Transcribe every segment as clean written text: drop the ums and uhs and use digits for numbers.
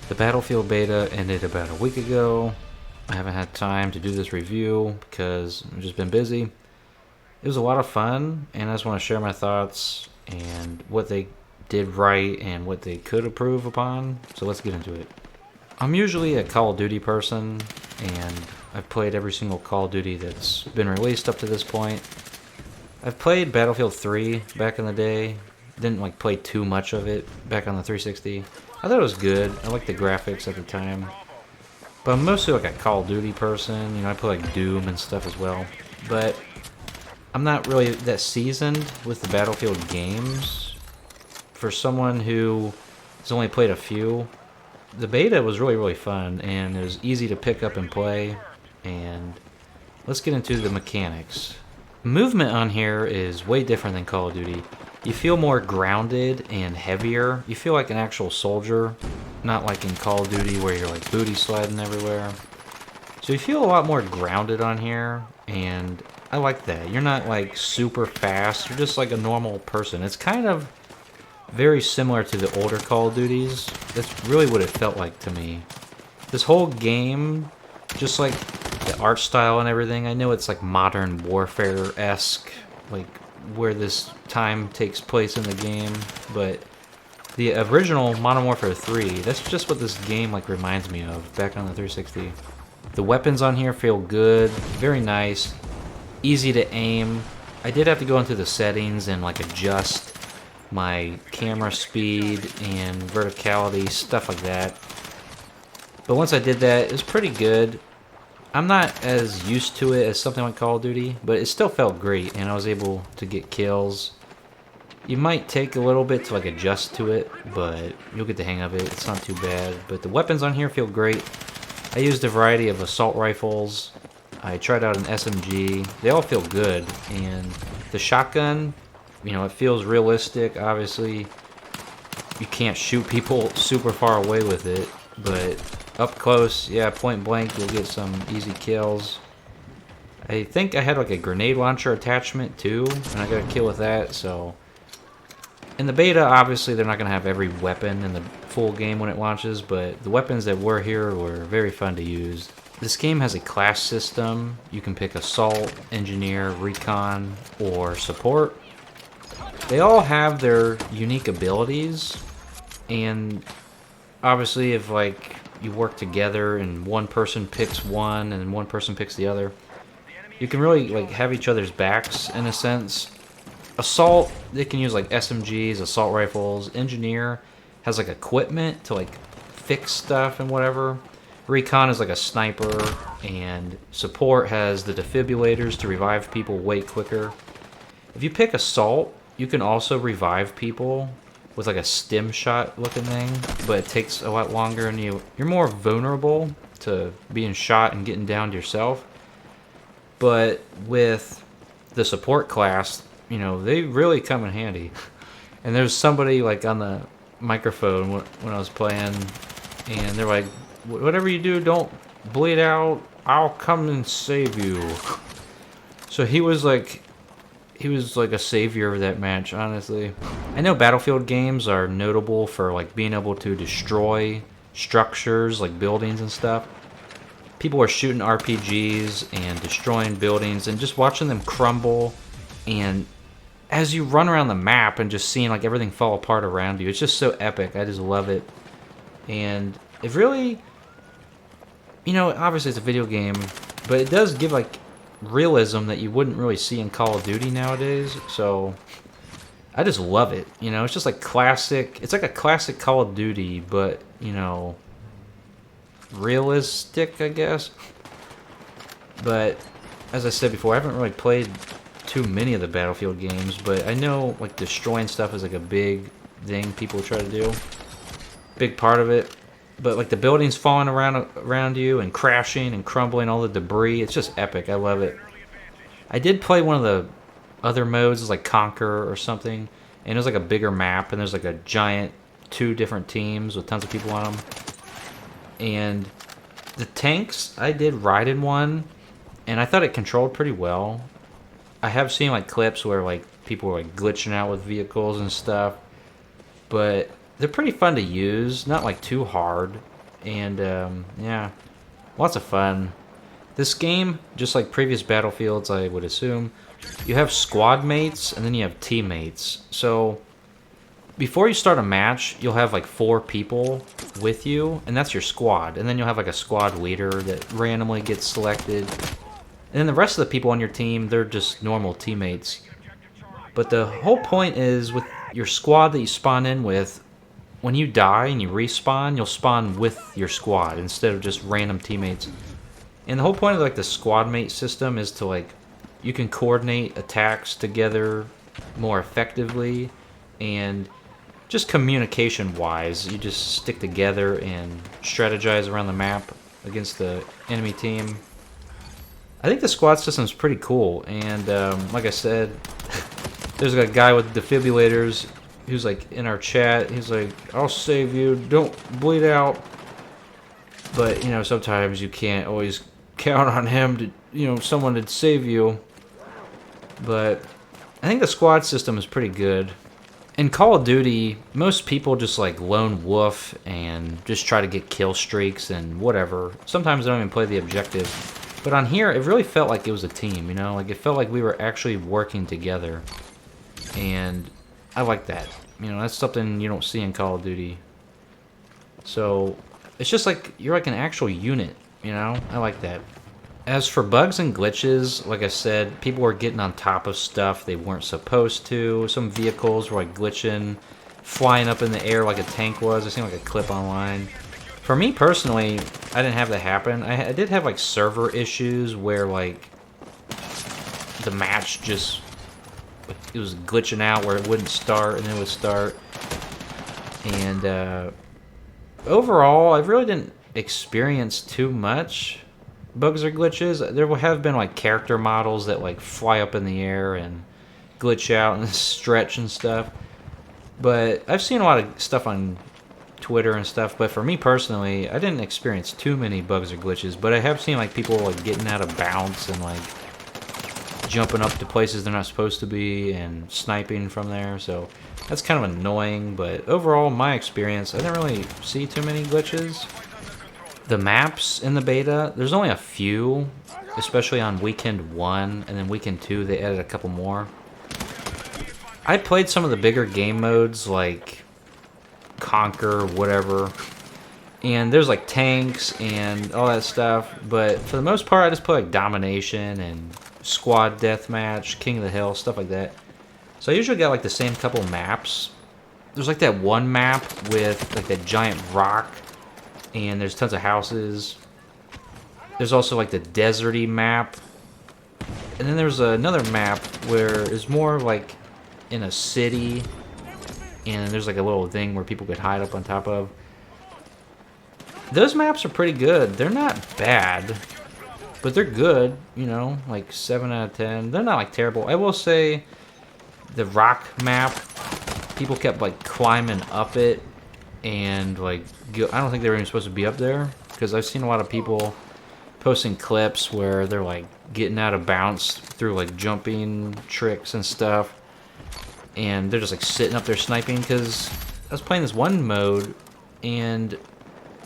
The Battlefield beta ended about a week ago. I haven't had time to do this review because I've just been busy. It was a lot of fun, and I just want to share my thoughts and what they did right and what they could improve upon. So let's get into it. I'm usually a Call of Duty person, and I've played every single Call of Duty that's been released up to this point. I've played Battlefield 3 back in the day. Didn't play too much of it back on the 360. I thought it was good. I liked the graphics at the time. But I'm mostly like a Call of Duty person. I play like Doom and stuff as well. But I'm not really that seasoned with the Battlefield games. For someone who has only played a few, the beta was really, really fun, and it was easy to pick up and play. And let's get into the mechanics. Movement on here is way different than Call of Duty. You feel more grounded and heavier. You feel like an actual soldier, not like in Call of Duty where you're like booty sliding everywhere. So you feel a lot more grounded on here, and I like that. You're not like super fast, you're just like a normal person. It's kind of very similar to the older Call of Duties. That's really what it felt like to me. This whole game, just like the art style and everything, I know it's like Modern Warfare-esque, like where this time takes place in the game, but the original Modern Warfare 3, that's just what this game reminds me of back on the 360. The weapons on here feel good, very nice, easy to aim. I did have to go into the settings and adjust my camera speed and verticality, stuff like that. But once I did that, it was pretty good. I'm not as used to it as something like Call of Duty, but it still felt great, and I was able to get kills. You might take a little bit to adjust to it, but you'll get the hang of it. It's not too bad. But the weapons on here feel great. I used a variety of assault rifles. I tried out an SMG. They all feel good, and the shotgun, it feels realistic. Obviously, you can't shoot people super far away with it, but up close, yeah, point blank, you'll get some easy kills. I think I had a grenade launcher attachment too, and I got a kill with that, so. In the beta, obviously, they're not going to have every weapon in the full game when it launches, but the weapons that were here were very fun to use. This game has a class system. You can pick Assault, Engineer, Recon, or Support. They all have their unique abilities, and obviously if you work together and one person picks one and one person picks the other, you can really have each other's backs in a sense. Assault, they can use SMGs, assault rifles. Engineer has equipment to fix stuff and whatever. Recon is a sniper, and Support has the defibrillators to revive people way quicker. If you pick Assault, you can also revive people with a stim shot looking thing, but it takes a lot longer, and you're more vulnerable to being shot and getting downed yourself. But with the Support class, they really come in handy. And there's somebody on the microphone when I was playing, and they're like, whatever you do, don't bleed out, I'll come and save you. So he was like a savior of that match, honestly. I know Battlefield games are notable for being able to destroy structures like buildings and stuff. People are shooting RPGs and destroying buildings and just watching them crumble, and as you run around the map and just seeing everything fall apart around you, it's just so epic. I just love it. And it really, obviously it's a video game, but it does give realism that you wouldn't really see in Call of Duty nowadays. So I just love it. It's just classic. It's like a classic Call of Duty, but realistic, I guess. But as I said before, I haven't really played too many of the Battlefield games, but I know destroying stuff is a big thing people try to do, big part of it. But the buildings falling around you and crashing and crumbling, all the debris, it's just epic. I love it. I did play one of the other modes, it's Conquer or something, and it was a bigger map, and there's a giant 2 different teams with tons of people on them. And the tanks, I did ride in one, and I thought it controlled pretty well. I have seen clips where people were glitching out with vehicles and stuff, but they're pretty fun to use, not too hard. And yeah, lots of fun. This game, just like previous Battlefields, I would assume, you have squad mates and then you have teammates. So before you start a match, you'll have like 4 people with you, and that's your squad. And then you'll have like a squad leader that randomly gets selected. And then the rest of the people on your team, they're just normal teammates. But the whole point is with your squad that you spawn in with, when you die and you respawn, you'll spawn with your squad instead of just random teammates. And the whole point of like the squad mate system is to like, you can coordinate attacks together more effectively, and just communication wise, you just stick together and strategize around the map against the enemy team. I think the squad system is pretty cool, and like I said, there's a guy with defibrillators who's like in our chat. He's like, "I'll save you, don't bleed out." But you know, sometimes you can't always count on him to, you know, someone to save you. But I think the squad system is pretty good. In Call of Duty, most people just like lone wolf and just try to get kill streaks and whatever. Sometimes they don't even play the objective. But on here, it really felt like it was a team, you know? Like, it felt like we were actually working together. And I like that. You know, that's something you don't see in Call of Duty. So, it's just like, you're like an actual unit, you know? I like that. As for bugs and glitches, like I said, people were getting on top of stuff they weren't supposed to. Some vehicles were like glitching, flying up in the air like a tank was. I seen like a clip online. For me personally, I didn't have that happen. I did have like server issues where like the match just, it was glitching out where it wouldn't start and then it would start. And overall, I really didn't experience too much bugs or glitches. There have been like character models that like fly up in the air and glitch out and stretch and stuff. But I've seen a lot of stuff on Twitter and stuff, but for me personally, I didn't experience too many bugs or glitches, but I have seen like people like getting out of bounds and like jumping up to places they're not supposed to be and sniping from there, so that's kind of annoying. But overall, my experience, I didn't really see too many glitches. The maps in the beta, there's only a few, especially on weekend 1, and then weekend 2 they added a couple more. I played some of the bigger game modes like Conquer, whatever, and there's like tanks and all that stuff, but for the most part I just play like Domination and Squad Deathmatch, King of the Hill, stuff like that. So I usually got like the same couple maps. There's like that one map with like that giant rock and there's tons of houses. There's also like the deserty map, and then there's another map where it's more like in a city, and there's like a little thing where people could hide up on top of. Those maps are pretty good. They're not bad, but they're good, you know, like 7 out of 10. They're not like terrible. I will say the rock map, people kept like climbing up it, and like I don't think they were even supposed to be up there, because I've seen a lot of people posting clips where they're like getting out of bounds through like jumping tricks and stuff, and they're just like sitting up there sniping. Because I was playing this one mode and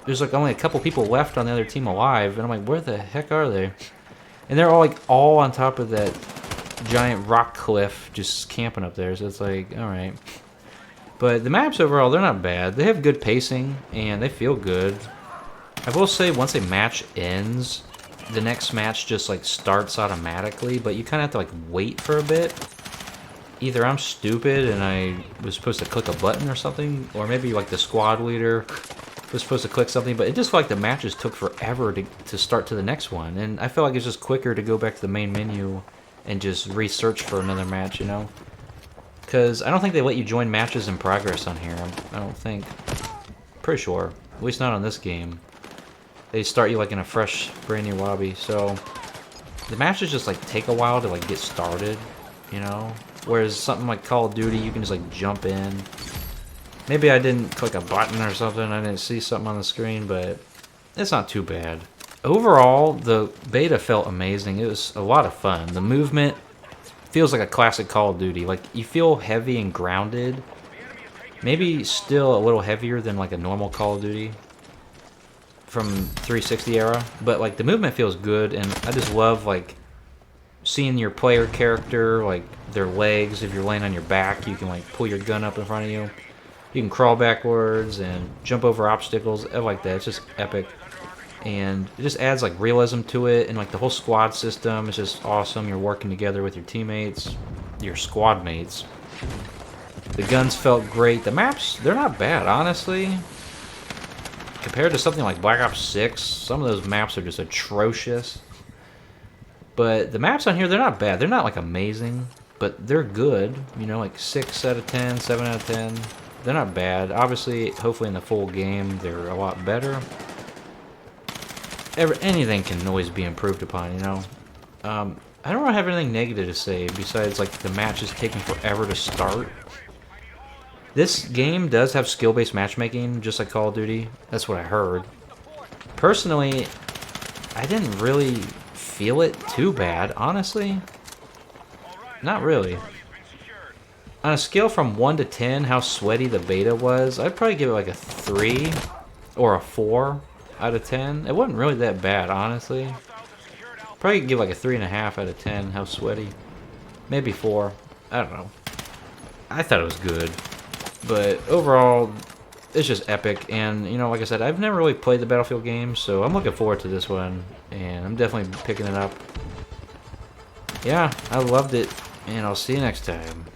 there's like only a couple people left on the other team alive, and I'm like, where the heck are they? And they're all on top of that giant rock cliff just camping up there. So it's like, all right. But the maps overall, they're not bad. They have good pacing and they feel good. I will say once a match ends, the next match just like starts automatically, but you kind of have to like wait for a bit. Either I'm stupid and I was supposed to click a button or something, or maybe like the squad leader was supposed to click something, but it just felt like the matches took forever to start to the next one. And I felt like it's just quicker to go back to the main menu and just research for another match, you know? Because I don't think they let you join matches in progress on here. I don't think. Pretty sure. At least not on this game. They start you like in a fresh, brand new lobby. So the matches just like take a while to like get started, you know? Whereas something like Call of Duty, you can just like jump in. Maybe I didn't click a button or something. I didn't see something on the screen, but it's not too bad. Overall, the beta felt amazing. It was a lot of fun. The movement feels like a classic Call of Duty. Like, you feel heavy and grounded. Maybe still a little heavier than like a normal Call of Duty. from 360 era, but like the movement feels good, and I just love like seeing your player character, like their legs. If you're laying on your back, you can like pull your gun up in front of you. You can crawl backwards and jump over obstacles. I like that. It's just epic. And it just adds like realism to it, and like the whole squad system is just awesome. You're working together with your teammates, your squad mates. The guns felt great. The maps, they're not bad, honestly. Compared to something like Black Ops 6, some of those maps are just atrocious. But the maps on here, they're not bad. They're not like amazing, but they're good. You know, like 6 out of 10, 7 out of 10. They're not bad. Obviously, hopefully in the full game, they're a lot better. Anything can always be improved upon, you know. I don't really have anything negative to say besides like the match is taking forever to start. This game does have skill-based matchmaking, just like Call of Duty. That's what I heard. Personally, I didn't really feel it too bad, honestly. Not really. On a scale from 1 to 10, how sweaty the beta was, I'd probably give it like a 3 or a 4 out of 10. It wasn't really that bad, honestly. Probably give like a 3.5 out of 10, how sweaty. Maybe 4. I don't know. I thought it was good. But overall, it's just epic. And, you know, like I said, I've never really played the Battlefield games, so I'm looking forward to this one. And I'm definitely picking it up. Yeah, I loved it. And I'll see you next time.